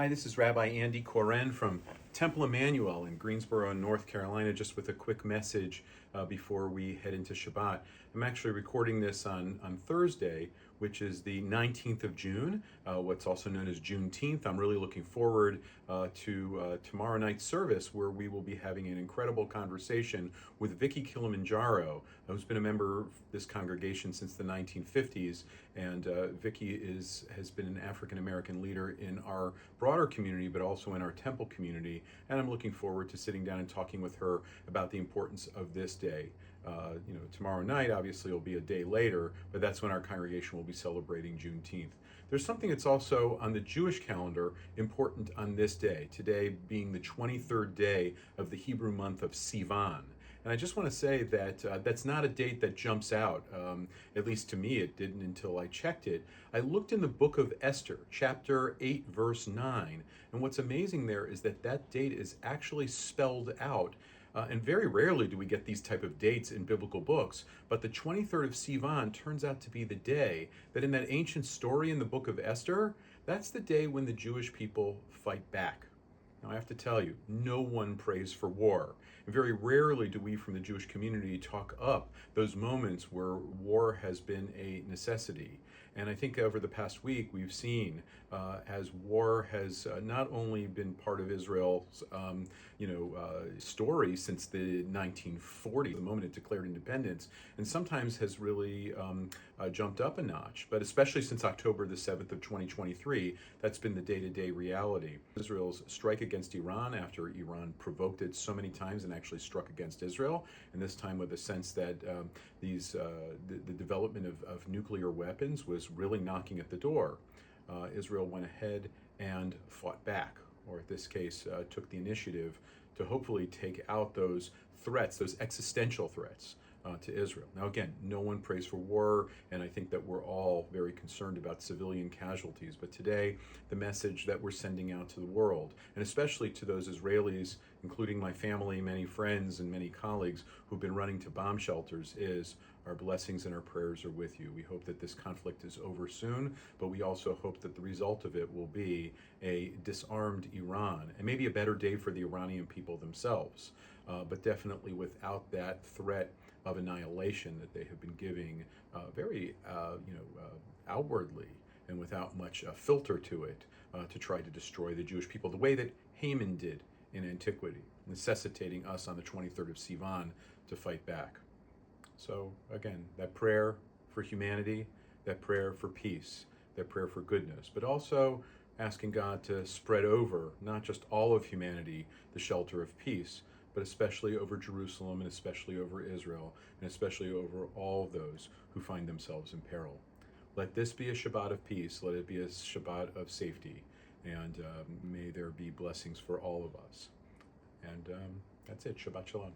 Hi, this is Rabbi Andy from Temple Emmanuel in Greensboro, North Carolina, just with a quick message before we head into Shabbat. I'm actually recording this on Thursday, which is the 19th of June, what's also known as Juneteenth. I'm really looking forward to tomorrow night's service, where we will be having an incredible conversation with Vicky Kilimanjaro, who's been a member of this congregation since the 1950s. And Vicky has been an African-American leader in our broader community, but also in our temple community. And I'm looking forward to sitting down and talking with her about the importance of this day. Tomorrow night, obviously, will be a day later, but that's when our congregation will be celebrating Juneteenth. There's something that's also on the Jewish calendar important on this day, today being the 23rd day of the Hebrew month of Sivan. And I just want to say that that's not a date that jumps out. At least to me, it didn't until I checked it. I looked in the book of Esther, chapter 8, verse 9. And what's amazing there is that date is actually spelled out. And very rarely do we get these type of dates in biblical books. But the 23rd of Sivan turns out to be the day that in that ancient story in the book of Esther, that's the day when the Jewish people fight back. Now, I have to tell you, no one prays for war. And very rarely do we from the Jewish community talk up those moments where war has been a necessity. And I think over the past week, we've seen as war has not only been part of Israel's story since the 1940s, the moment it declared independence, and sometimes has really jumped up a notch, but especially since October the 7th of 2023, that's been the day-to-day reality. Israel's strike against Iran after Iran provoked it so many times and actually struck against Israel, and this time with a sense that the development of nuclear weapons was really knocking at the door. Israel went ahead and fought back, or in this case, took the initiative to hopefully take out those threats, those existential threats to Israel. Now again, no one prays for war, and I think that we're all very concerned about civilian casualties. But today, the message that we're sending out to the world, and especially to those Israelis, including my family, many friends, and many colleagues who've been running to bomb shelters, is our blessings and our prayers are with you. We hope that this conflict is over soon, but we also hope that the result of it will be a disarmed Iran, and maybe a better day for the Iranian people themselves, but definitely without that threat of annihilation that they have been giving very outwardly and without much filter to it to try to destroy the Jewish people, the way that Haman did in antiquity, necessitating us on the 23rd of Sivan to fight back. So again, that prayer for humanity, that prayer for peace, that prayer for goodness, but also asking God to spread over not just all of humanity the shelter of peace, but especially over Jerusalem, and especially over Israel, and especially over all those who find themselves in peril. Let this be a Shabbat of peace. Let it be a Shabbat of safety. And may there be blessings for all of us. And that's it. Shabbat Shalom.